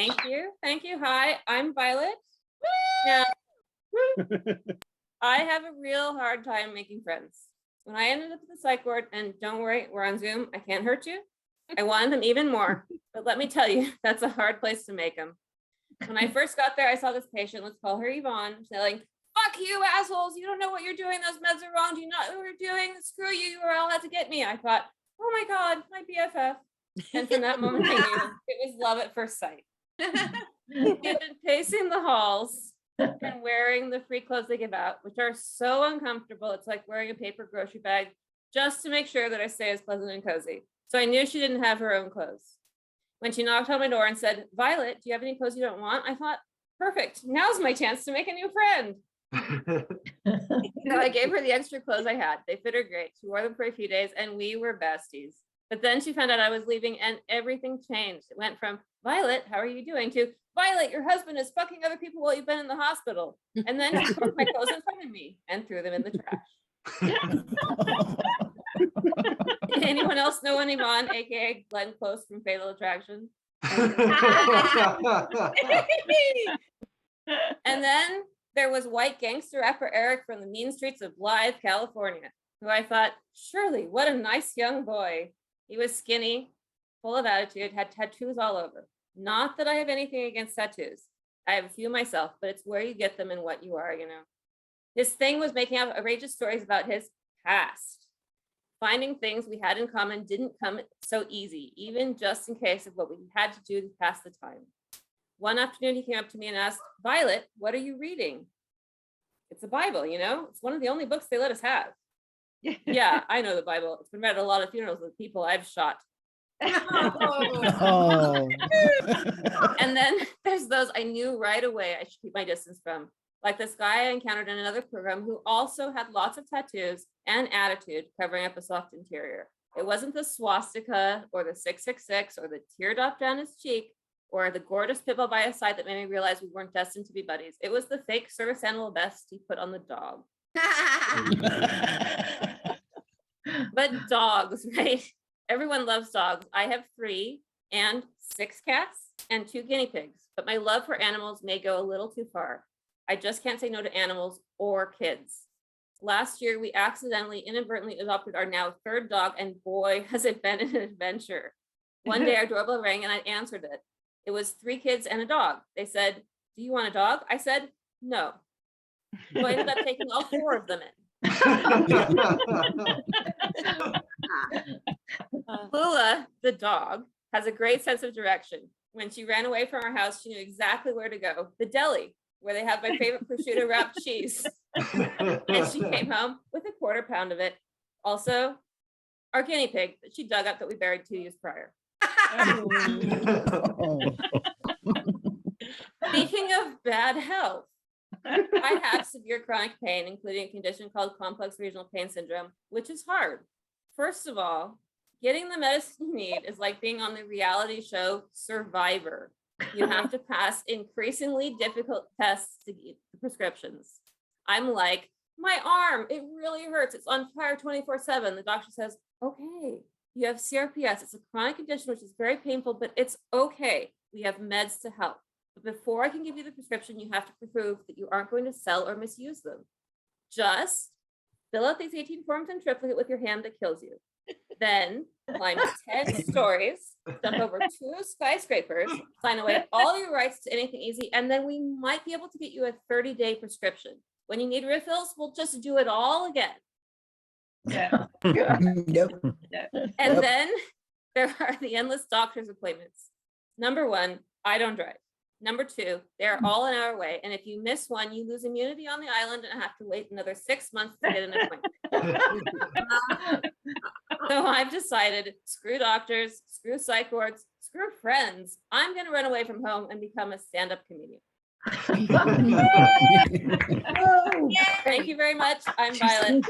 Thank you. Thank you. Hi, I'm Violet. Now, I have a real hard time making friends. When I ended up at the psych ward, and don't worry, we're on Zoom, I can't hurt you. I wanted them even more, but let me tell you, that's a hard place to make them. When I first got there, I saw this patient, let's call her Yvonne, saying, fuck you, assholes, you don't know what you're doing, those meds are wrong, do you not know what you're doing, screw you, you were all out to get me. I thought, oh my God, my BFF. And from that moment, I knew it was love at first sight. We've been pacing the halls and wearing the free clothes they give out, which are so uncomfortable. It's like wearing a paper grocery bag just to make sure that I stay as pleasant and cozy. So I knew she didn't have her own clothes. When she knocked on my door and said, Violet, do you have any clothes you don't want? I thought, perfect, now's my chance to make a new friend. So I gave her the extra clothes I had. They fit her great. She wore them for a few days and we were besties. But then she found out I was leaving and everything changed. It went from, Violet, how are you doing? To, Violet, your husband is fucking other people while you've been in the hospital. And then she put my clothes in front of me and threw them in the trash. Anyone else know anyone, aka Glenn Close from Fatal Attraction? And then there was white gangster rapper Eric from the mean streets of Blythe, California, who I thought, surely, what a nice young boy. He was skinny, full of attitude, had tattoos all over. Not that I have anything against tattoos. I have a few myself, but it's where you get them and what you are, you know. His thing was making up outrageous stories about his past. Finding things we had in common didn't come so easy, even just in case of what we had to do to pass the time. One afternoon, he came up to me and asked, Violet, what are you reading? It's the Bible, you know? It's one of the only books they let us have. Yeah, I know the Bible. It's been read at a lot of funerals with people I've shot. Oh. And then there's those I knew right away I should keep my distance from. Like this guy I encountered in another program who also had lots of tattoos and attitude covering up a soft interior. It wasn't the swastika or the 666 or the teardrop down his cheek or the gorgeous pitbull by his side that made me realize we weren't destined to be buddies. It was the fake service animal vest he put on the dog. But dogs, right? Everyone loves dogs. I have 3 and 6 cats and 2 guinea pigs, but my love for animals may go a little too far. I just can't say no to animals or kids. Last year, we accidentally, inadvertently adopted our now 3rd dog, and boy, has it been an adventure. One day our doorbell rang and I answered it. It was 3 kids and a dog. They said, do you want a dog? I said, no. So I ended up taking all 4 of them in. Lula, the dog, has a great sense of direction. When she ran away from our house, she knew exactly where to go. The deli, where they have my favorite prosciutto wrapped cheese. And she came home with a 1/4 pound of it. Also, our guinea pig that she dug up that we buried 2 years prior. Speaking of bad health, I have severe chronic pain, including a condition called complex regional pain syndrome, which is hard. First of all, getting the medicine you need is like being on the reality show Survivor. You have to pass increasingly difficult tests to get the prescriptions. I'm like, my arm, it really hurts. It's on fire 24/7. The doctor says, okay, you have CRPS. It's a chronic condition, which is very painful, but it's okay. We have meds to help. But before I can give you the prescription, you have to prove that you aren't going to sell or misuse them. Just fill out these 18 forms in triplicate with your hand that kills you. Then climb 10 stories, jump over 2 skyscrapers, sign away all your rights to anything easy, and then we might be able to get you a 30-day prescription. When you need refills, we'll just do it all again. Yeah. Yep. And then there are the endless doctor's appointments. Number 1, I don't drive. Number 2, they're all an hour away. And if you miss one, you lose immunity on the island and have to wait another 6 months to get an appointment. So I've decided, screw doctors, screw psych wards, screw friends. I'm going to run away from home and become a stand-up comedian. Thank you very much. I'm Violet.